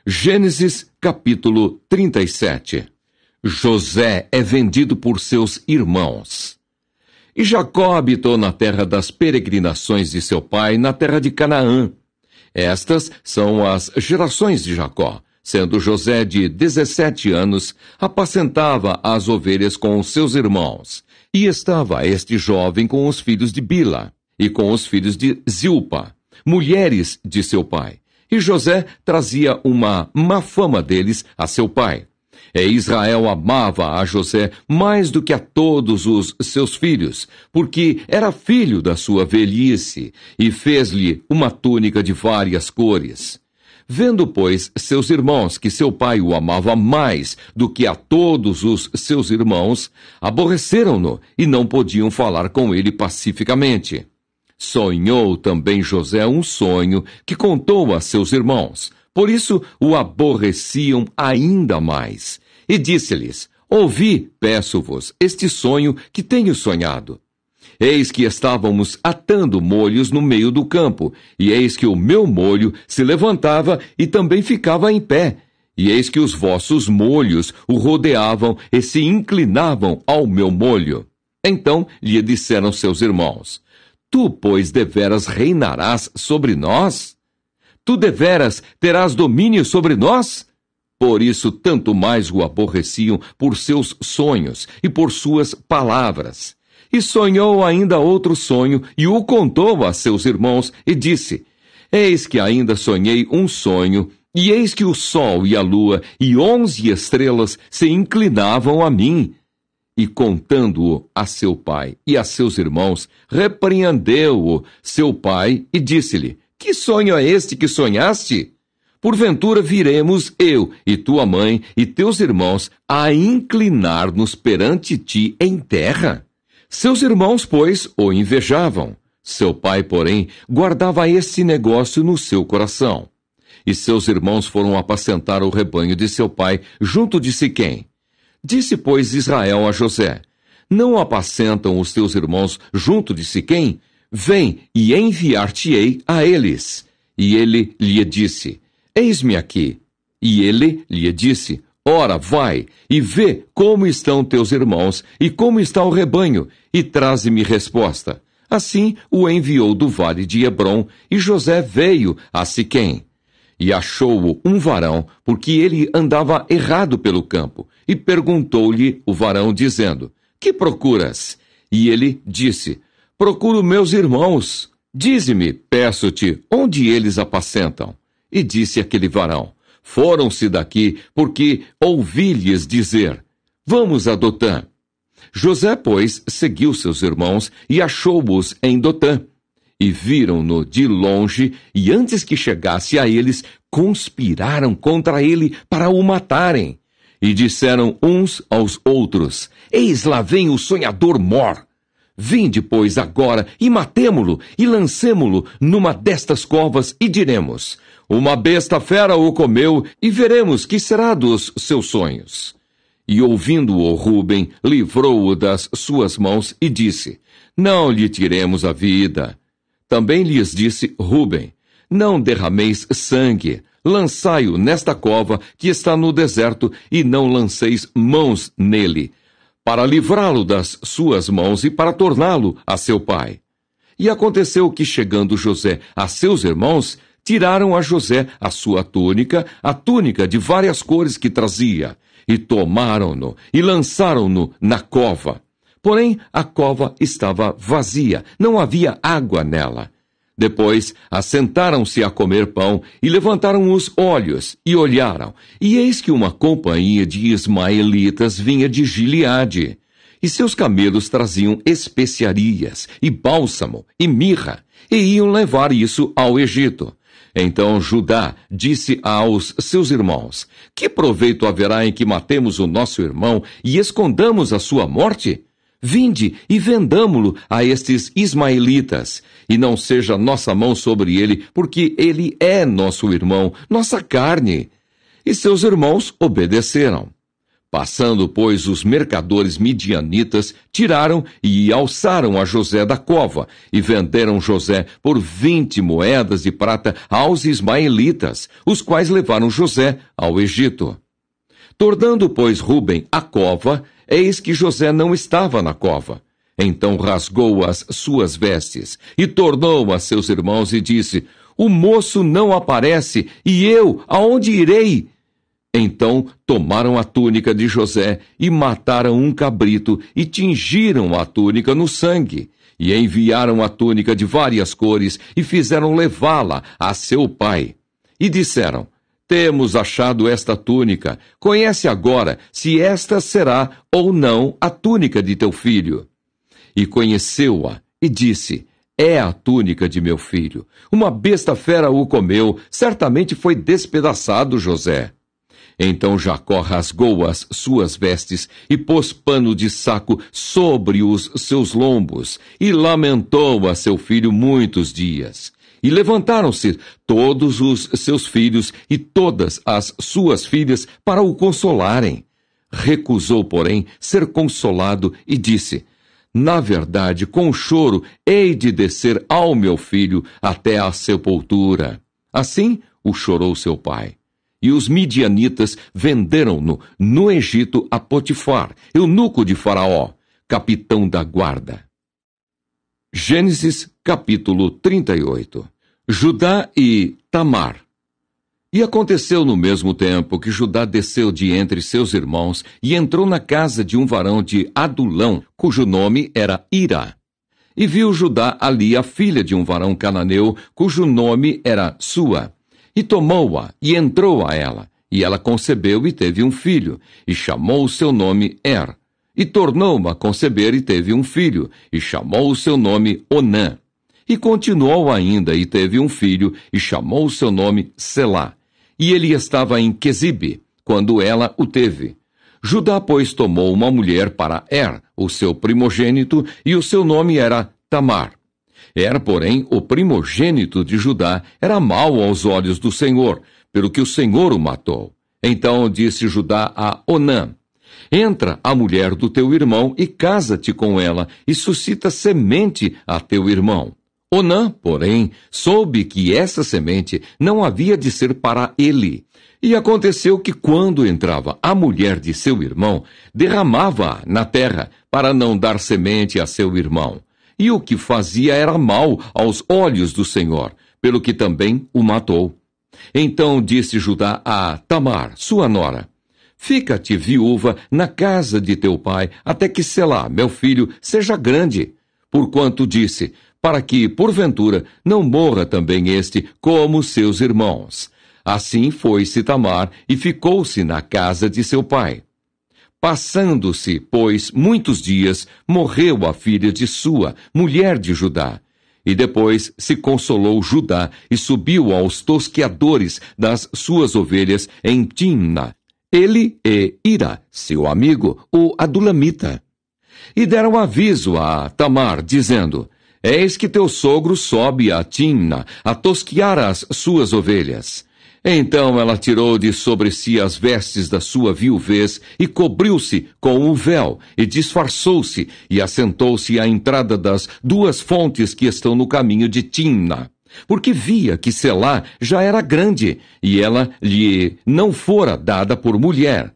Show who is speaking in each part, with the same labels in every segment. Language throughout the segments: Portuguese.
Speaker 1: Gênesis capítulo 37. José é vendido por seus irmãos. E Jacó habitou na terra das peregrinações de seu pai, na terra de Canaã. Estas são as gerações de Jacó. Sendo José de 17 anos, apacentava as ovelhas com os seus irmãos. E estava este jovem com os filhos de Bila e com os filhos de Zilpa, mulheres de seu pai. E José trazia uma má fama deles a seu pai. E Israel amava a José mais do que a todos os seus filhos, porque era filho da sua velhice, e fez-lhe uma túnica de várias cores. Vendo, pois, seus irmãos que seu pai o amava mais do que a todos os seus irmãos, aborreceram-no e não podiam falar com ele pacificamente. Sonhou também José um sonho que contou a seus irmãos. Por isso o aborreciam ainda mais. E disse-lhes: Ouvi, peço-vos, este sonho que tenho sonhado. Eis que estávamos atando molhos no meio do campo, e eis que o meu molho se levantava e também ficava em pé. E eis que os vossos molhos o rodeavam e se inclinavam ao meu molho. Então lhe disseram seus irmãos: Tu, pois, deveras reinarás sobre nós? Tu deveras terás domínio sobre nós? Por isso, tanto mais o aborreciam por seus sonhos e por suas palavras. E sonhou ainda outro sonho, e o contou a seus irmãos, e disse: Eis que ainda sonhei um sonho, e eis que o sol e a lua e 11 estrelas se inclinavam a mim. E contando-o a seu pai e a seus irmãos, repreendeu-o seu pai e disse-lhe: Que sonho é este que sonhaste? Porventura viremos eu e tua mãe e teus irmãos a inclinar-nos perante ti em terra? Seus irmãos, pois, o invejavam. Seu pai, porém, guardava este negócio no seu coração. E seus irmãos foram apacentar o rebanho de seu pai junto de Siquém. Disse, pois, Israel a José: Não apacentam os teus irmãos junto de Siquém? Vem, e enviar-te-ei a eles. E ele lhe disse: Eis-me aqui. E ele lhe disse: Ora, vai, e vê como estão teus irmãos, e como está o rebanho, e traze-me resposta. Assim o enviou do vale de Hebrom, e José veio a Siquém. E achou-o um varão, porque ele andava errado pelo campo, e perguntou-lhe o varão, dizendo: Que procuras? E ele disse: Procuro meus irmãos. Dize-me, peço-te, onde eles apacentam? E disse aquele varão: Foram-se daqui, porque ouvi-lhes dizer: Vamos a Dotã. José, pois, seguiu seus irmãos e achou-os em Dotã. E viram-no de longe, e antes que chegasse a eles, conspiraram contra ele para o matarem. E disseram uns aos outros: Eis lá vem o sonhador mor. Vinde, pois, agora, e matemo-lo, e lancemo-lo numa destas covas, e diremos: Uma besta fera o comeu, e veremos que será dos seus sonhos. E ouvindo-o Ruben, livrou-o das suas mãos, e disse: Não lhe tiremos a vida. Também lhes disse Ruben: Não derrameis sangue, lançai-o nesta cova que está no deserto, e não lanceis mãos nele, para livrá-lo das suas mãos e para torná-lo a seu pai. E aconteceu que, chegando José a seus irmãos, tiraram a José a sua túnica, a túnica de várias cores que trazia, e tomaram-no e lançaram-no na cova. Porém, a cova estava vazia, não havia água nela. Depois, assentaram-se a comer pão e levantaram os olhos e olharam. E eis que uma companhia de ismaelitas vinha de Gileade. E seus camelos traziam especiarias, e bálsamo, e mirra, e iam levar isso ao Egito. Então Judá disse aos seus irmãos: Que proveito haverá em que matemos o nosso irmão e escondamos a sua morte? Vinde e vendamo-lo a estes ismaelitas, e não seja nossa mão sobre ele, porque ele é nosso irmão, nossa carne. E seus irmãos obedeceram. Passando, pois, os mercadores midianitas, tiraram e alçaram a José da cova, e venderam José por 20 moedas de prata aos ismaelitas, os quais levaram José ao Egito. Tornando, pois, Rúben à cova, eis que José não estava na cova. Então rasgou as suas vestes, e tornou a seus irmãos e disse: O moço não aparece, e eu, aonde irei? Então tomaram a túnica de José e mataram um cabrito e tingiram a túnica no sangue. E enviaram a túnica de várias cores e fizeram levá-la a seu pai. E disseram: Temos achado esta túnica. Conhece agora se esta será ou não a túnica de teu filho. E conheceu-a e disse: É a túnica de meu filho. Uma besta fera o comeu, certamente foi despedaçado José. Então Jacó rasgou as suas vestes e pôs pano de saco sobre os seus lombos e lamentou a seu filho muitos dias. E levantaram-se todos os seus filhos e todas as suas filhas para o consolarem. Recusou, porém, ser consolado e disse: Na verdade, com choro hei de descer ao meu filho até a sepultura. Assim o chorou seu pai. E os midianitas venderam-no no Egito a Potifar, eunuco de Faraó, capitão da guarda. Gênesis, capítulo 38. Judá e Tamar. E aconteceu no mesmo tempo que Judá desceu de entre seus irmãos e entrou na casa de um varão de Adulão, cujo nome era Ira. E viu Judá ali a filha de um varão cananeu, cujo nome era Sua. E tomou-a, e entrou a ela, e ela concebeu e teve um filho, e chamou o seu nome E tornou-a a conceber e teve um filho, e chamou o seu nome Onã. E continuou ainda, e teve um filho, e chamou o seu nome Selá. E ele estava em Quezibe, quando ela o teve. Judá, pois, tomou uma mulher para o seu primogênito, e o seu nome era Tamar. Porém, o primogênito de Judá era mau aos olhos do Senhor, pelo que o Senhor o matou. Então disse Judá a Onã: Entra a mulher do teu irmão e casa-te com ela, e suscita semente a teu irmão. Onã, porém, soube que essa semente não havia de ser para ele. E aconteceu que, quando entrava a mulher de seu irmão, derramava-a na terra, para não dar semente a seu irmão. E o que fazia era mal aos olhos do Senhor, pelo que também o matou. Então disse Judá a Tamar, sua nora: Fica-te viúva na casa de teu pai, até que Selá, meu filho, seja grande. Porquanto disse: Para que, porventura, não morra também este, como seus irmãos. Assim foi-se Tamar e ficou-se na casa de seu pai. Passando-se, pois, muitos dias, morreu a filha de Sua, mulher de Judá. E depois se consolou Judá e subiu aos tosqueadores das suas ovelhas em Timna, ele e Ira, seu amigo, o Adulamita. E deram aviso a Tamar, dizendo: Eis que teu sogro sobe a Timna, a tosquear as suas ovelhas. Então ela tirou de sobre si as vestes da sua viuvez e cobriu-se com o véu e disfarçou-se e assentou-se à entrada das duas fontes que estão no caminho de Timna, porque via que Selá já era grande e ela lhe não fora dada por mulher.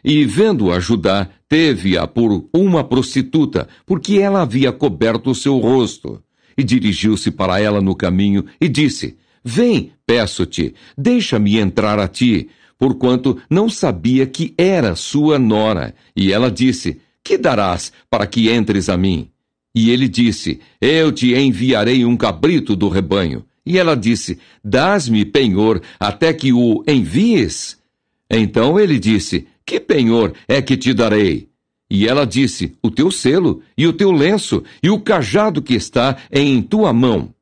Speaker 1: E vendo-a Judá, teve-a por uma prostituta, porque ela havia coberto o seu rosto. E dirigiu-se para ela no caminho e disse: Vem, peço-te, deixa-me entrar a ti, porquanto não sabia que era sua nora. E ela disse: Que darás para que entres a mim? E ele disse: Eu te enviarei um cabrito do rebanho. E ela disse: Dás-me penhor até que o envies? Então ele disse: Que penhor é que te darei? E ela disse: O teu selo, e o teu lenço, e o cajado que está em tua mão.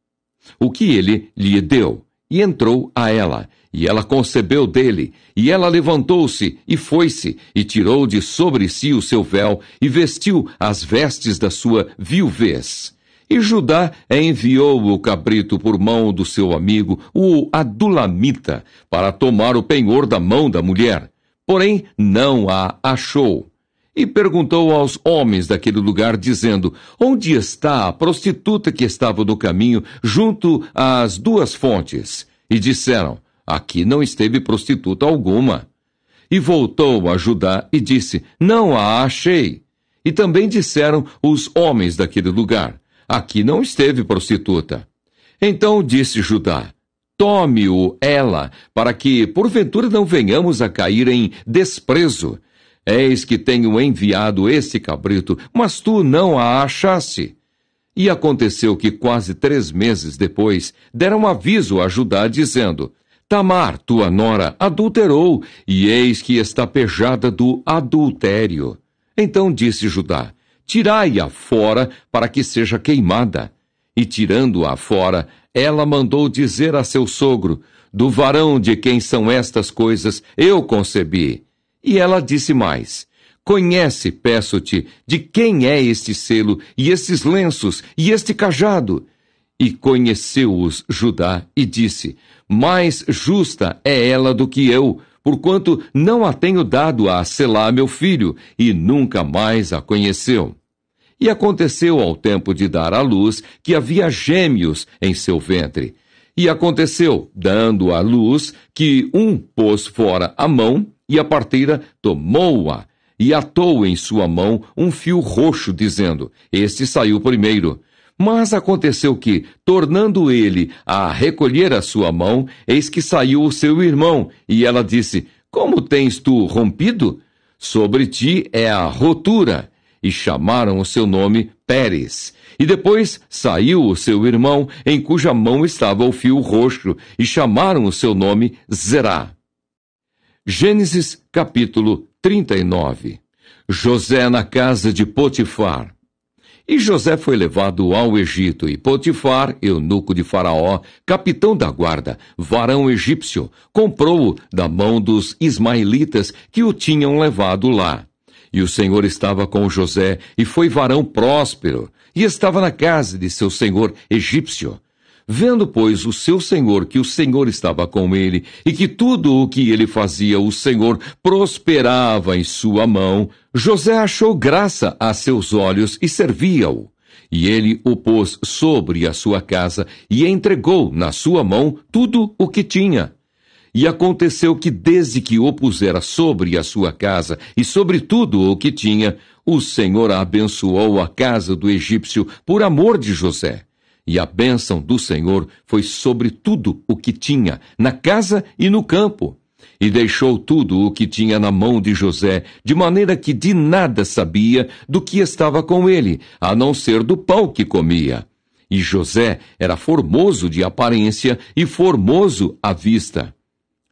Speaker 1: O que ele lhe deu, e entrou a ela, e ela concebeu dele, e ela levantou-se, e foi-se, e tirou de sobre si o seu véu, e vestiu as vestes da sua viuvez. E Judá enviou o cabrito por mão do seu amigo, o Adulamita, para tomar o penhor da mão da mulher. porém não a achou. E perguntou aos homens daquele lugar, dizendo: onde está a prostituta que estava no caminho, junto às duas fontes? E disseram: aqui não esteve prostituta alguma. E voltou a Judá e disse: não a achei. E também disseram os homens daquele lugar: aqui não esteve prostituta. Então disse Judá: tome-o ela, para que porventura não venhamos a cair em desprezo. Eis que tenho enviado este cabrito, mas tu não a achaste. E aconteceu que quase 3 meses depois deram aviso a Judá, dizendo: Tamar, tua nora, adulterou, e eis que está pejada do adultério. Então disse Judá: tirai-a fora, para que seja queimada. E tirando-a fora, ela mandou dizer a seu sogro: do varão de quem são estas coisas eu concebi. E ela disse mais: conhece, peço-te, de quem é este selo, e estes lenços, e este cajado? E conheceu-os Judá, e disse: mais justa é ela do que eu, porquanto não a tenho dado a Selá meu filho, e nunca mais a conheceu. E aconteceu ao tempo de dar à luz, que havia gêmeos em seu ventre. E aconteceu, dando à luz, que um pôs fora a mão, e a parteira tomou-a, e atou em sua mão um fio roxo, dizendo: este saiu primeiro. Mas aconteceu que, tornando ele a recolher a sua mão, eis que saiu o seu irmão, e ela disse: como tens tu rompido? Sobre ti é a rotura. E chamaram o seu nome Pérez. E depois saiu o seu irmão, em cuja mão estava o fio roxo, e chamaram o seu nome Zerá. Gênesis capítulo 39. José na casa de Potifar. E José foi levado ao Egito, e Potifar, eunuco de Faraó, capitão da guarda, varão egípcio, comprou-o da mão dos ismaelitas que o tinham levado lá. E o Senhor estava com José, e foi varão próspero, e estava na casa de seu senhor egípcio. Vendo, pois, o seu senhor que o Senhor estava com ele, e que tudo o que ele fazia o Senhor prosperava em sua mão, José achou graça a seus olhos e servia-o. E ele o pôs sobre a sua casa, e entregou na sua mão tudo o que tinha. E aconteceu que desde que o pusera sobre a sua casa, e sobre tudo o que tinha, o Senhor abençoou a casa do egípcio por amor de José. E a bênção do Senhor foi sobre tudo o que tinha, na casa e no campo. E deixou tudo o que tinha na mão de José, de maneira que de nada sabia do que estava com ele, a não ser do pão que comia. E José era formoso de aparência e formoso à vista.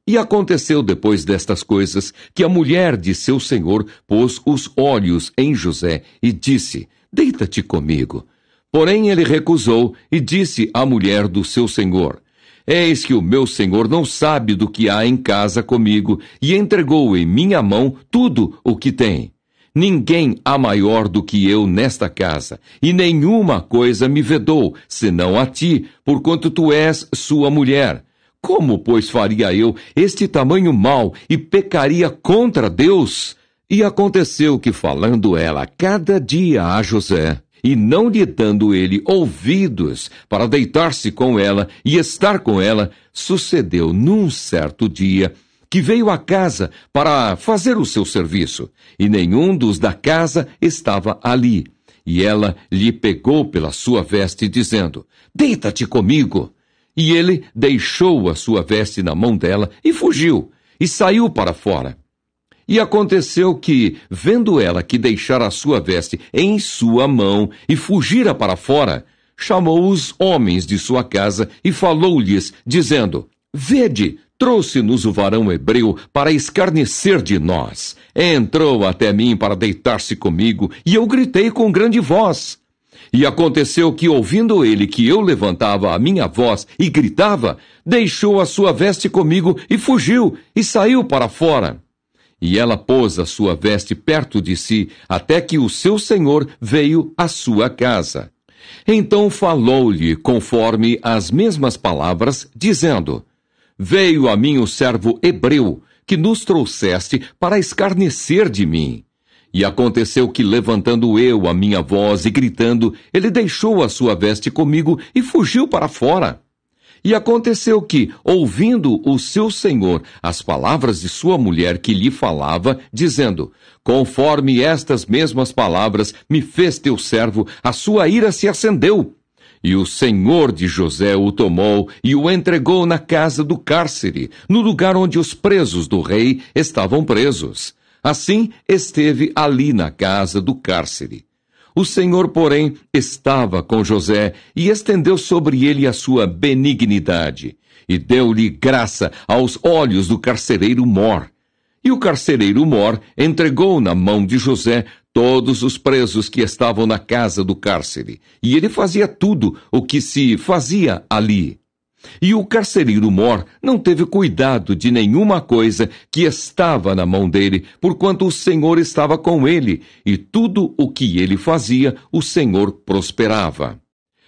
Speaker 1: E aconteceu depois destas coisas, que a mulher de seu senhor pôs os olhos em José e disse: deita-te comigo. Porém ele recusou e disse à mulher do seu senhor: eis que o meu senhor não sabe do que há em casa comigo, e entregou em minha mão tudo o que tem. Ninguém há maior do que eu nesta casa, e nenhuma coisa me vedou, senão a ti, porquanto tu és sua mulher. Como, pois, faria eu este tamanho mal e pecaria contra Deus? E aconteceu que, falando ela cada dia a José, e não lhe dando ele ouvidos para deitar-se com ela e estar com ela, sucedeu num certo dia que veio à casa para fazer o seu serviço, e nenhum dos da casa estava ali. E ela lhe pegou pela sua veste, dizendo: deita-te comigo. E ele deixou a sua veste na mão dela e fugiu, e saiu para fora. E aconteceu que, vendo ela que deixara a sua veste em sua mão e fugira para fora, chamou os homens de sua casa e falou-lhes, dizendo: vede, trouxe-nos o varão hebreu para escarnecer de nós. Entrou até mim para deitar-se comigo, e eu gritei com grande voz. E aconteceu que, ouvindo ele que eu levantava a minha voz e gritava, deixou a sua veste comigo e fugiu, e saiu para fora. E ela pôs a sua veste perto de si, até que o seu senhor veio à sua casa. Então falou-lhe conforme as mesmas palavras, dizendo: veio a mim o servo hebreu, que nos trouxeste para escarnecer de mim. E aconteceu que, levantando eu a minha voz e gritando, ele deixou a sua veste comigo e fugiu para fora. E aconteceu que, ouvindo o seu senhor as palavras de sua mulher que lhe falava, dizendo: conforme estas mesmas palavras me fez teu servo, a sua ira se acendeu. E o senhor de José o tomou e o entregou na casa do cárcere, no lugar onde os presos do rei estavam presos. Assim esteve ali na casa do cárcere. O Senhor, porém, estava com José e estendeu sobre ele a sua benignidade, e deu-lhe graça aos olhos do carcereiro Mor. E o carcereiro Mor entregou na mão de José todos os presos que estavam na casa do cárcere, e ele fazia tudo o que se fazia ali. E o carcereiro Mor não teve cuidado de nenhuma coisa que estava na mão dele, porquanto o Senhor estava com ele, e tudo o que ele fazia, o Senhor prosperava.